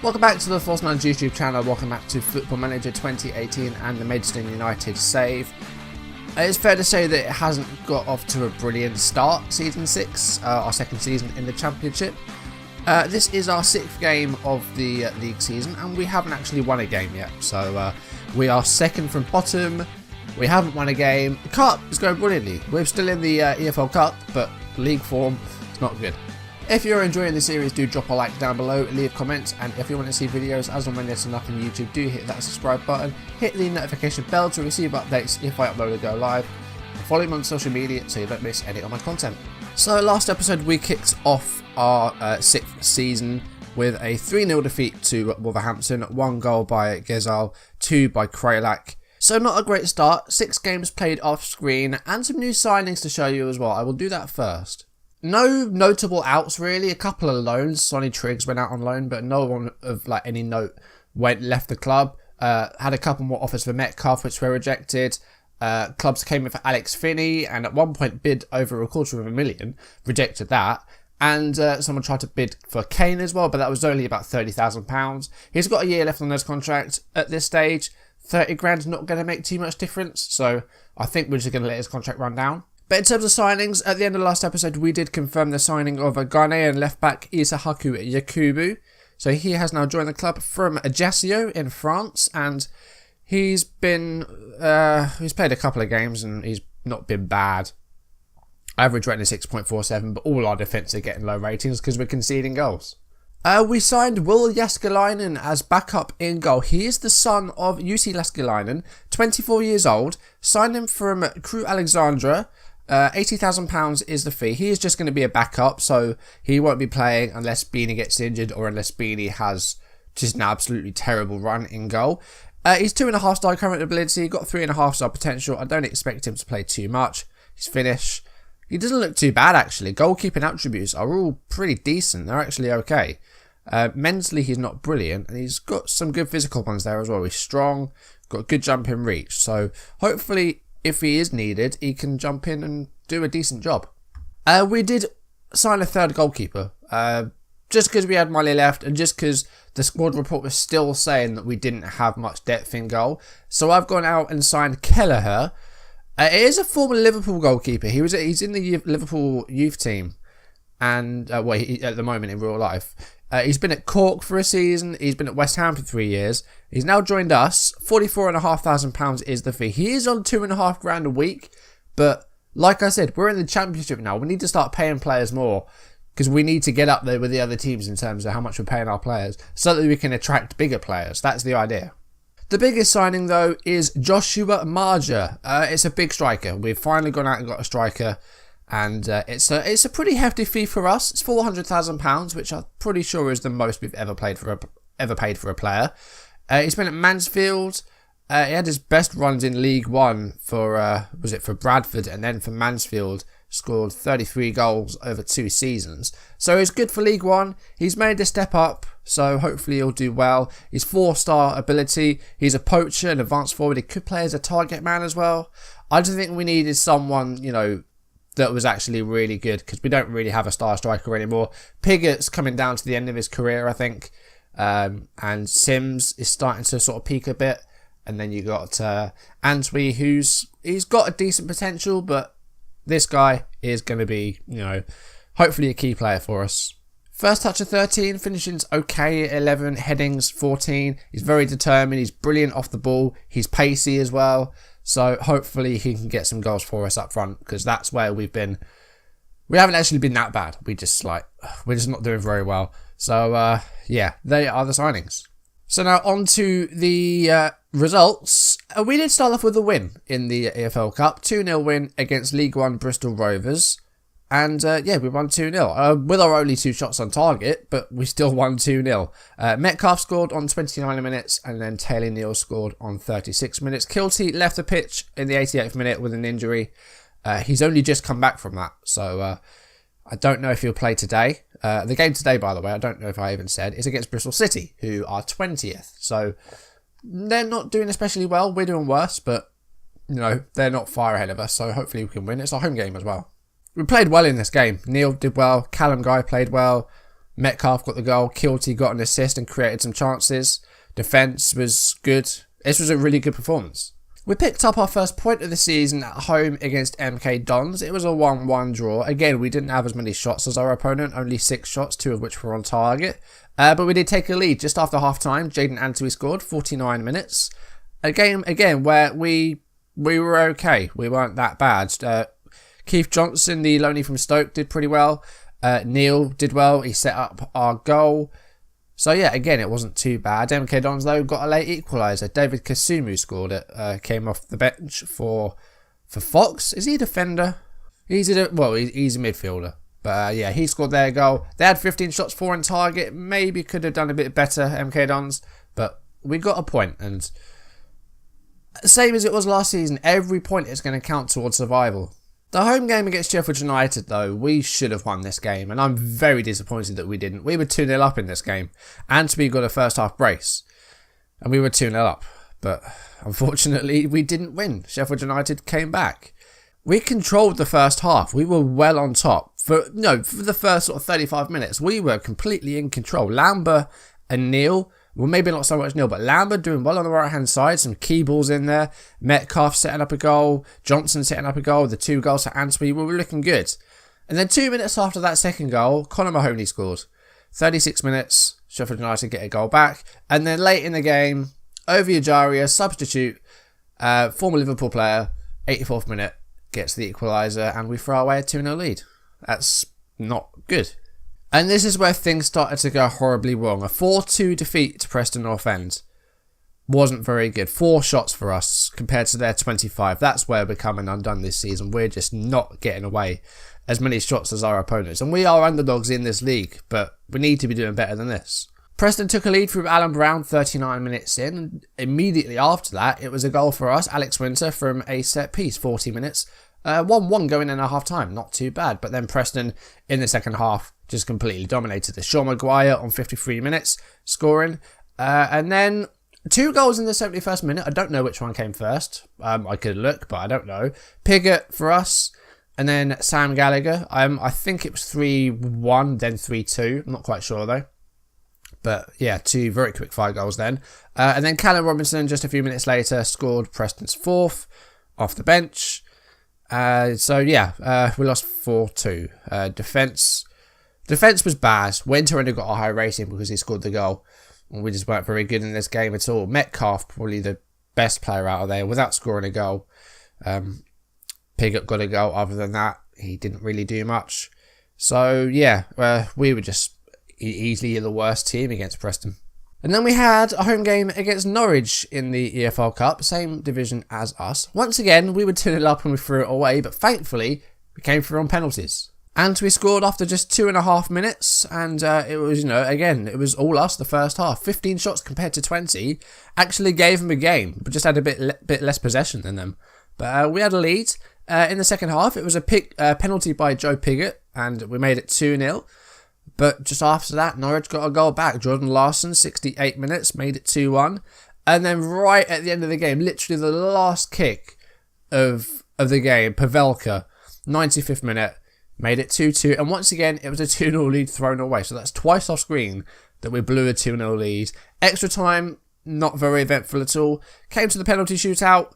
Welcome back to the Force Man's YouTube channel. Welcome back to Football Manager 2018 and the Maidstone United save. It's fair to say that it hasn't got off to a brilliant start, Season 6, our second season in the Championship. This is our 6th game of the league season and we haven't actually won a game yet. So we are second from bottom, we haven't won a game. The Cup is going brilliantly. We're still in the EFL Cup, but league form is not good. If you're enjoying the series, do drop a like down below, leave comments, and if you want to see videos as and when they're turn up on YouTube, do hit that subscribe button, hit the notification bell to receive updates if I upload or go live, and follow me on social media so you don't miss any of my content. So last episode we kicked off our 6th season with a 3-0 defeat to Wolverhampton, 1 goal by Gezal, 2 by Kralak. So not a great start, 6 games played off screen, and some new signings to show you as well. I will do that first. No notable outs really, a couple of loans. Sonny Triggs went out on loan, but no one of any note left the club. Had a couple more offers for Metcalf, which were rejected. Clubs came in for Alex Finney, and at one point bid over $250,000, rejected that. And someone tried to bid for Kane as well, but that was only about £30,000. He's got a year left on his contract at this stage. 30 grand is not going to make too much difference, so I think we're just going to let his contract run down. But in terms of signings, at the end of the last episode, we did confirm the signing of a Ghanaian left-back, Isahaku Yakubu. So he has now joined the club from Ajaccio in France, and he's played a couple of games, and he's not been bad. Average rating is 6.47, but all our defence are getting low ratings because we're conceding goals. We signed Will Jääskeläinen as backup in goal. He is the son of Jussi Jääskeläinen, 24 years old. Signed him from Crew Alexandra. £80,000 is the fee. He is just going to be a backup, so he won't be playing unless Beanie gets injured or unless Beanie has just an absolutely terrible run in goal. He's 2.5 star current ability, got 3.5 star potential. I don't expect him to play too much. He's Finnish. He doesn't look too bad actually. Goalkeeping attributes are all pretty decent. They're actually okay. Mentally he's not brilliant, and he's got some good physical ones there as well. He's strong, got good jump in reach, so hopefully if he is needed, he can jump in and do a decent job. We did sign a third goalkeeper, just because we had money left and just because the squad report was still saying that we didn't have much depth in goal. So I've gone out and signed Kelleher. It is a former Liverpool goalkeeper. He's in the Liverpool youth team, and at the moment in real life. He's been at Cork for a season. He's been at West Ham for 3 years. He's now joined us. £44,500 is the fee. He is on £2.5 grand a week. But like I said, we're in the Championship now. We need to start paying players more because we need to get up there with the other teams in terms of how much we're paying our players so that we can attract bigger players. That's the idea. The biggest signing though is Joshua Maja. It's a big striker. We've finally gone out and got a striker. And it's a pretty hefty fee for us. It's £400,000, which I'm pretty sure is the most we've ever paid for a player. He's been at Mansfield. He had his best runs in League One for Bradford, and then for Mansfield scored 33 goals over 2 seasons. So he's good for League One. He's made a step up, so hopefully he'll do well. He's 4-star ability. He's a poacher, an advanced forward. He could play as a target man as well. I just think we needed someone, that was actually really good because we don't really have a star striker anymore. Piggott's coming down to the end of his career, I think. And Sims is starting to sort of peak a bit. And then you got Antwi, he's got a decent potential, but this guy is going to be, hopefully a key player for us. First touch of 13, finishing's okay at 11, headings 14. He's very determined, he's brilliant off the ball, he's pacey as well. So hopefully he can get some goals for us up front because that's where we've been. We haven't actually been that bad. We're just not doing very well. So yeah, they are the signings. So now on to the results. We did start off with a win in the EFL Cup. 2-0 win against League One Bristol Rovers. And yeah, we won 2-0 with our only 2 shots on target, but we still won 2-0. Metcalf scored on 29 minutes, and then Taylor Neal scored on 36 minutes. Kilty left the pitch in the 88th minute with an injury. He's only just come back from that, so I don't know if he'll play today. The game today, by the way, I don't know if I even said, is against Bristol City, who are 20th. So they're not doing especially well. We're doing worse, but they're not far ahead of us, so hopefully we can win. It's our home game as well. We played well in this game. Neil did well. Callum Guy played well. Metcalf got the goal, Kilty got an assist and created some chances. Defence was good. This was a really good performance. We picked up our first point of the season at home against MK Dons. It was a 1-1 draw. Again, we didn't have as many shots as our opponent, only 6 shots, 2 of which were on target. But we did take a lead just after half-time. Jaden Antwi scored, 49 minutes. A game, again, where we were okay. We weren't that bad. Keith Johnson, the loanee from Stoke, did pretty well. Neil did well. He set up our goal. So yeah, again, it wasn't too bad. MK Dons, though, got a late equaliser. David Kasumu scored it. Came off the bench for Fox. Is he a defender? He's a midfielder. But yeah, he scored their goal. They had 15 shots, 4 on target. Maybe could have done a bit better, MK Dons. But we got a point. And same as it was last season, every point is going to count towards survival. The home game against Sheffield United, though, we should have won this game, and I'm very disappointed that we didn't. We were 2-0 up in this game, and we got a first half brace, and we were 2-0 up, but unfortunately we didn't win. Sheffield United came back. We controlled the first half. We were well on top. For the first sort of 35 minutes, we were completely in control. Lambert and Neil, well, maybe not so much Neil, but Lambert doing well on the right-hand side. Some key balls in there. Metcalf setting up a goal. Johnson setting up a goal. The 2 goals for Antwi. We were looking good. And then 2 minutes after that second goal, Conor Mahoney scored. 36 minutes, Sheffield United get a goal back. And then late in the game, Ovi Ajaria, substitute, former Liverpool player, 84th minute, gets the equaliser, and we throw away a 2-0 lead. That's not good. And this is where things started to go horribly wrong. A 4-2 defeat to Preston North End wasn't very good. 4 shots for us compared to their 25. That's where we're coming undone this season. We're just not getting away as many shots as our opponents. And we are underdogs in this league, but we need to be doing better than this. Preston took a lead from Alan Brown 39 minutes in. And immediately after that, it was a goal for us. Alex Winter from a set piece, 40 minutes. 1-1 going in at half time. Not too bad. But then Preston in the second half just completely dominated us. Sean Maguire on 53 minutes scoring. And then 2 goals in the 71st minute. I don't know which one came first. I could look, but I don't know. Piggott for us. And then Sam Gallagher. I think it was 3-1, then 3-2. I'm not quite sure though. But yeah, 2 very quick fire goals then. And then Callum Robinson, just a few minutes later, scored Preston's 4th off the bench. So yeah, we lost 4-2. Defence was bad. Winter only got a high rating because he scored the goal. And we just weren't very good in this game at all. Metcalf, probably the best player out of there, without scoring a goal. Piggott got a goal. Other than that, he didn't really do much. So yeah, we were just easily the worst team against Preston. And then we had a home game against Norwich in the EFL Cup, same division as us. Once again, we were 2-0 up and we threw it away, but thankfully, we came through on penalties. And we scored after just 2.5 minutes, and it was, again, it was all us the first half. 15 shots compared to 20, actually gave them a game, but just had a bit less possession than them. But we had a lead. In the second half, it was a penalty by Joe Piggott, and we made it 2-0. But just after that, Norwich got a goal back. Jordan Larson, 68 minutes, made it 2-1. And then right at the end of the game, literally the last kick of the game, Pavelka, 95th minute, made it 2-2. And once again, it was a 2-0 lead thrown away. So that's twice off screen that we blew a 2-0 lead. Extra time, not very eventful at all. Came to the penalty shootout,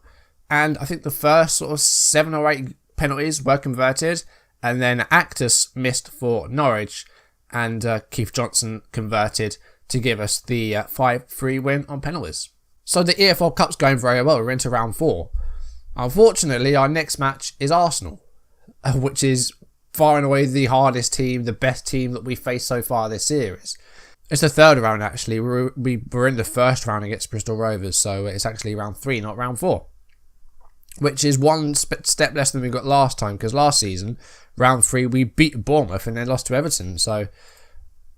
and I think the first sort of 7 or 8 penalties were converted. And then Actus missed for Norwich. And Keith Johnson converted to give us the 5-3 win on penalties. So the EFL Cup's going very well. We're into round 4. Unfortunately, our next match is Arsenal, which is far and away the hardest team, the best team that we've faced so far this series. It's the 3rd round, actually. We're in the first round against Bristol Rovers, so it's actually round 3, not round 4. Which is one step less than we got last time, because last season, round 3, we beat Bournemouth and then lost to Everton. So,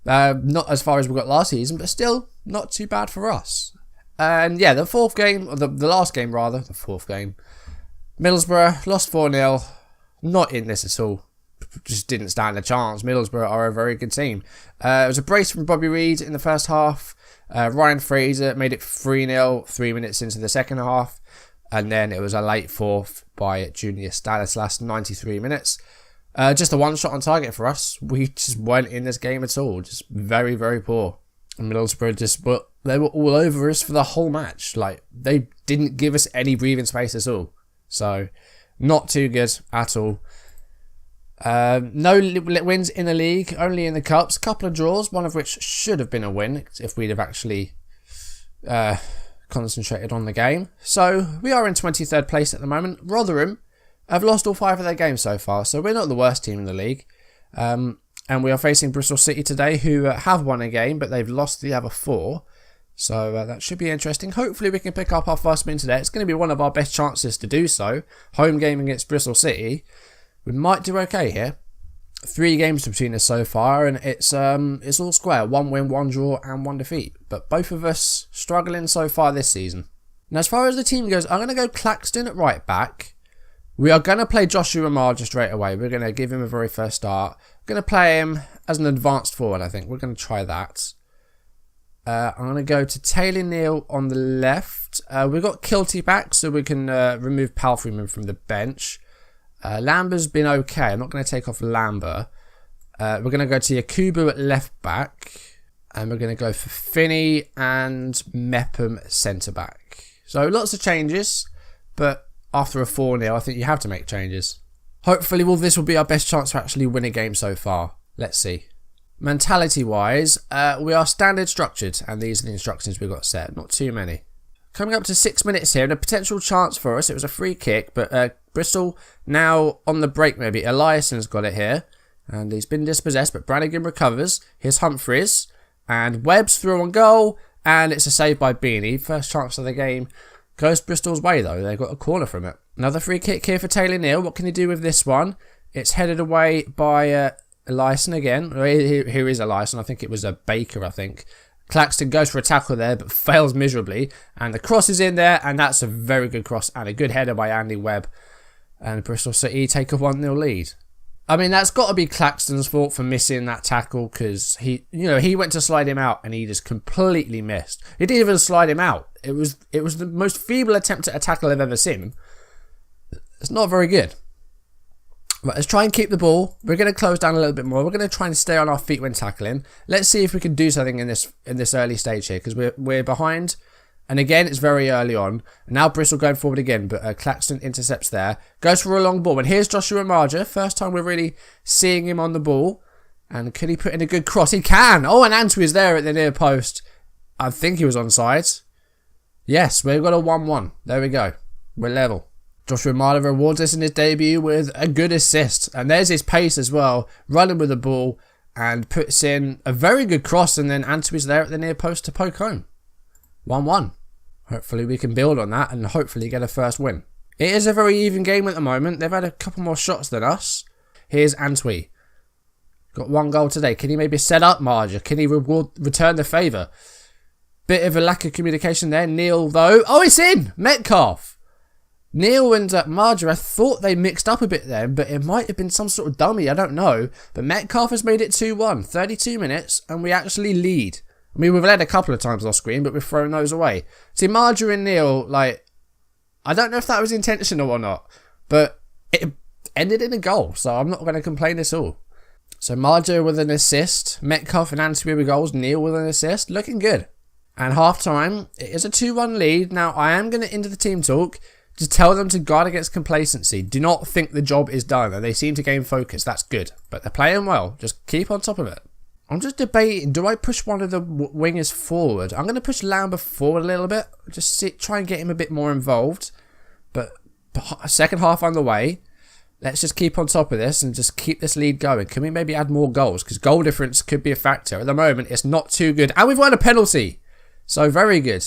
not as far as we got last season, but still not too bad for us. And yeah, the fourth game, or the last game rather, the 4th game, Middlesbrough lost 4-0. Not in this at all. Just didn't stand a chance. Middlesbrough are a very good team. It was a brace from Bobby Reid in the first half. Ryan Fraser made it 3-0 3 minutes into the second half. And then it was a late 4th by Junior Stanislas, 93 minutes. Just a one shot on target for us. We just weren't in this game at all. Just very, very poor. And Middlesbrough they were all over us for the whole match. Like, they didn't give us any breathing space at all. So, not too good at all. No wins in the league, only in the cups. Couple of draws, one of which should have been a win if we'd have actually concentrated on the game. So, we are in 23rd place at the moment. Rotherham have lost all 5 of their games so far, so we're not the worst team in the league. And we are facing Bristol City today, who have won a game, but they've lost the other 4. So that should be interesting. Hopefully we can pick up our first win today. It's going to be one of our best chances to do so. Home game against Bristol City. We might do okay here. 3 games between us so far, and it's all square. 1 win, 1 draw, and 1 defeat. But both of us struggling so far this season. Now, as far as the team goes, I'm going to go Claxton at right back. We are going to play Joshua Maja straight away. We're going to give him a very first start. We're going to play him as an advanced forward, I think. We're going to try that. I'm going to go to Taylor Neal on the left. We've got Kilty back, so we can remove Palfreyman from the bench. Lamber's been okay. I'm not going to take off Lamber. We're going to go to Yakubu at left back. And we're going to go for Finney and Mepham centre back. So lots of changes, but after a 4-0, I think you have to make changes. Hopefully, this will be our best chance to actually win a game so far. Let's see. Mentality-wise, we are standard structured, and these are the instructions we've got set. Not too many. Coming up to 6 minutes here, and a potential chance for us. It was a free kick, but Bristol now on the break maybe. Eliasson's got it here, and he's been dispossessed, but Brannigan recovers. Here's Humphries, and Webb's through on goal, and it's a save by Beanie. First chance of the game. Goes Bristol's way though, they got a corner from it. Another free kick here for Taylor Neal. What can he do with this one? It's headed away by Eliasson again. Here is Eliasson, I think it was a Baker, I think. Claxton goes for a tackle there, but fails miserably. And the cross is in there, and that's a very good cross. And a good header by Andy Webb. And Bristol City take a 1-0 lead. I mean, that's got to be Claxton's fault for missing that tackle, because he went to slide him out and he just completely missed. He didn't even slide him out. It was the most feeble attempt at a tackle I've ever seen. It's not very good. Right, let's try and keep the ball. We're going to close down a little bit more. We're going to try and stay on our feet when tackling. Let's see if we can do something in this early stage here, because we're behind. And again, it's very early on. Now Bristol going forward again, but Claxton intercepts there. Goes for a long ball. And here's Joshua Maja. First time we're really seeing him on the ball. And can he put in a good cross? He can! Oh, and Antwi is there at the near post. I think he was onside. Yes, we've got a 1-1. There we go. We're level. Joshua Maja rewards us in his debut with a good assist. And there's his pace as well. Running with the ball. And puts in a very good cross. And then Antwi's there at the near post to poke home. 1-1. Hopefully we can build on that and hopefully get a first win. It is a very even game at the moment. They've had a couple more shots than us. Here's Antwi. Got 1 goal today. Can he maybe set up Maja? Can he return the favour? Bit of a lack of communication there. Neal though. Oh, it's in! Metcalf. Neal and Maja, I thought they mixed up a bit then, but it might have been some sort of dummy. I don't know. But Metcalf has made it 2-1. 32 minutes and we actually lead. I mean, we've led a couple of times off screen, but we've thrown those away. See, Maja and Neal, I don't know if that was intentional or not, but it ended in a goal, so I'm not going to complain at all. So Maja with an assist, Metcalf and Antwi with goals, Neal with an assist, looking good. And half time, it is a 2-1 lead. Now, I am going to enter the team talk to tell them to guard against complacency. Do not think the job is done, and they seem to gain focus. That's good, but they're playing well. Just keep on top of it. I'm just debating, do I push one of the wingers forward? I'm going to push Lambert forward a little bit. Just try and get him a bit more involved. But second half on the way. Let's just keep on top of this and just keep this lead going. Can we maybe add more goals? Because goal difference could be a factor. At the moment, it's not too good. And we've won a penalty. So, very good.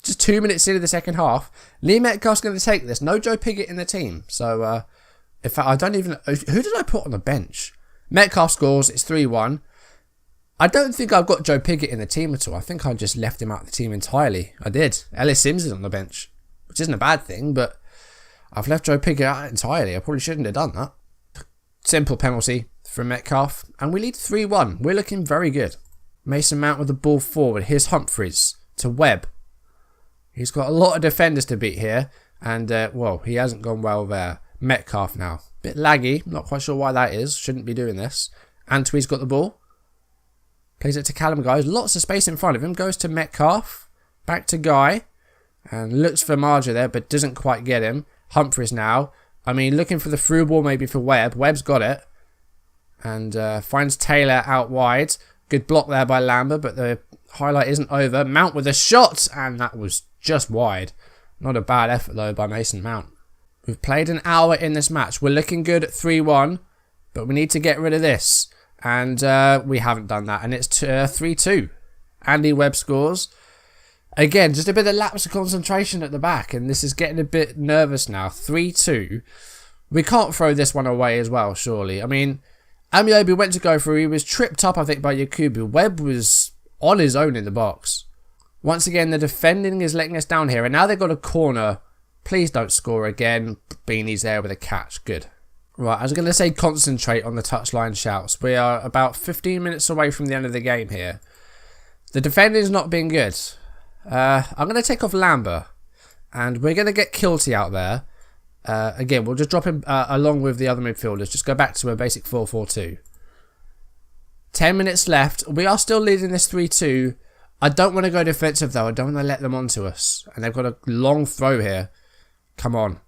Just 2 minutes into the second half. Lee Metcalf's going to take this. No Joe Pigott in the team. So, in fact, I don't even... Who did I put on the bench? Metcalf scores. It's 3-1. I don't think I've got Joe Pigott in the team at all. I think I just left him out of the team entirely. I did. Ellis Sims is on the bench, which isn't a bad thing, but I've left Joe Pigott out entirely. I probably shouldn't have done that. Simple penalty from Metcalf, and we lead 3-1. We're looking very good. Mason Mount with the ball forward. Here's Humphries to Webb. He's got a lot of defenders to beat here, and, well, he hasn't gone well there. Metcalf now. Bit laggy. Not quite sure why that is. Shouldn't be doing this. Antwi's got the ball. Plays it to Callum, guys. Lots of space in front of him. Goes to Metcalf. Back to Guy. And looks for Maja there, but doesn't quite get him. Humphries now. I mean, looking for the through ball maybe for Webb. Webb's got it. And finds Taylor out wide. Good block there by Lambert, but the highlight isn't over. Mount with a shot, and that was just wide. Not a bad effort, though, by Mason Mount. We've played an hour in this match. We're looking good at 3-1, but we need to get rid of this. And we haven't done that, and it's 3-2. Andy Webb scores. Again, just a bit of lapse of concentration at the back, and this is getting a bit nervous now. 3-2. We can't throw this one away as well, surely. I mean, Amiobi went to go through. He was tripped up, I think, by Yakubu. Webb was on his own in the box. Once again, the defending is letting us down here, and now they've got a corner. Please don't score again. Beanie's there with a catch. Good. Right, I was going to say concentrate on the touchline shouts. We are about 15 minutes away from the end of the game here. The defending's not been good. I'm going to take off Lambert, and we're going to get Kilty out there. Again, we'll just drop him along with the other midfielders. Just go back to a basic 4-4-2. 10 minutes left. We are still leading this 3-2. I don't want to go defensive, though. I don't want to let them onto us. And they've got a long throw here. Come on.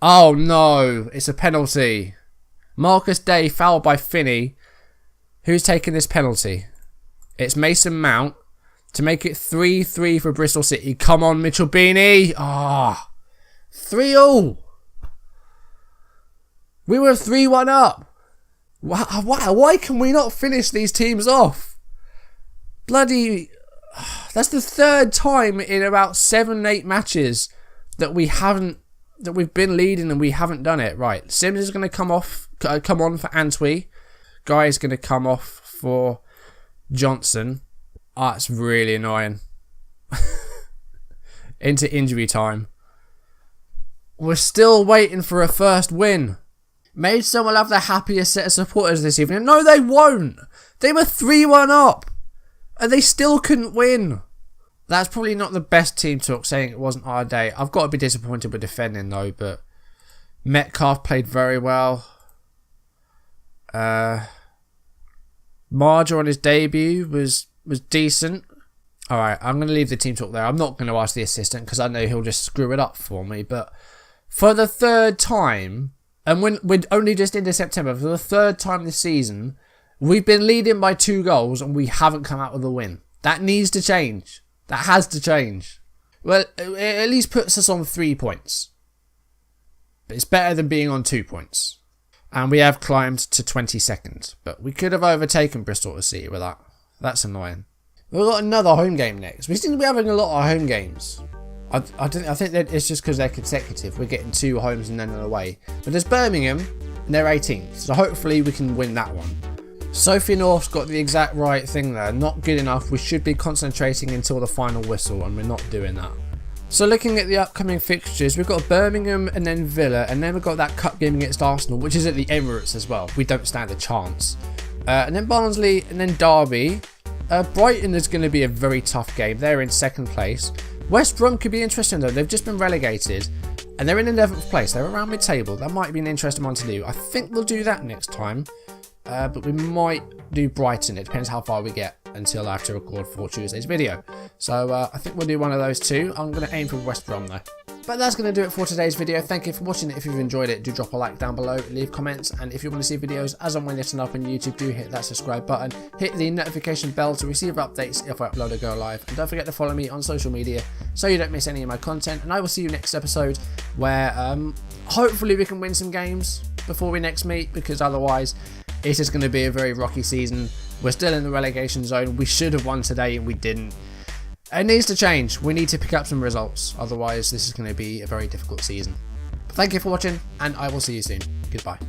Oh, no. It's a penalty. Marcus Day fouled by Finney. Who's taking this penalty? It's Mason Mount to make it 3-3 for Bristol City. Come on, Mitchell Beanie. Ah. 3-0. We were 3-1 up. Why can we not finish these teams off? Bloody... That's the third time in about 7-8 matches that we've been leading and we haven't done it. Right, Sims is going to come on for Antwi. Guy is going to come off for Johnson. Ah, it's really annoying. Into injury time. We're still waiting for a first win. Maidstone will have the happiest set of supporters this evening. No, they won't. They were 3-1 up. And they still couldn't win. That's probably not the best team talk, saying it wasn't our day. I've got to be disappointed with defending, though. But Metcalf played very well. Maja on his debut was decent. Alright, I'm going to leave the team talk there. I'm not going to ask the assistant because I know he'll just screw it up for me. But for the third time, and when we're only just into September, for the third time this season, we've been leading by 2 goals and we haven't come out with a win. That needs to change. That has to change. Well, it at least puts us on 3 points. But it's better than being on 2 points. And we have climbed to 22nd. But we could have overtaken Bristol City with that. That's annoying. We've got another home game next. We seem to be having a lot of home games. I think that it's just because they're consecutive. We're getting 2 homes and then an away. But there's Birmingham and they're 18th. So hopefully we can win that one. Sophie North's got the exact right thing there. Not good enough. We should be concentrating until the final whistle, and we're not doing that. So looking at the upcoming fixtures, we've got Birmingham and then Villa, and then we've got that cup game against Arsenal, which is at the Emirates as well. We don't stand a chance. And then Barnsley, and then Derby. Brighton is going to be a very tough game. They're in 2nd place. West Brom could be interesting though. They've just been relegated, and they're in 11th place. They're around mid-table. That might be an interesting one to do. I think we'll do that next time. But we might do Brighton. It depends how far we get until I have to record for Tuesday's video. So I think we'll do one of those 2. I'm going to aim for West Brom though. But that's going to do it for today's video. Thank you for watching. If you've enjoyed it, do drop a like down below, leave comments, and if you want to see videos as and when they're up on YouTube, do hit that subscribe button, hit the notification bell to receive updates if I upload or go live, and don't forget to follow me on social media so you don't miss any of my content. And I will see you next episode where hopefully we can win some games before we next meet, because otherwise it is going to be a very rocky season. We're still in the relegation zone. We should have won today and we didn't. It needs to change. We need to pick up some results. Otherwise, this is going to be a very difficult season. But thank you for watching, and I will see you soon. Goodbye.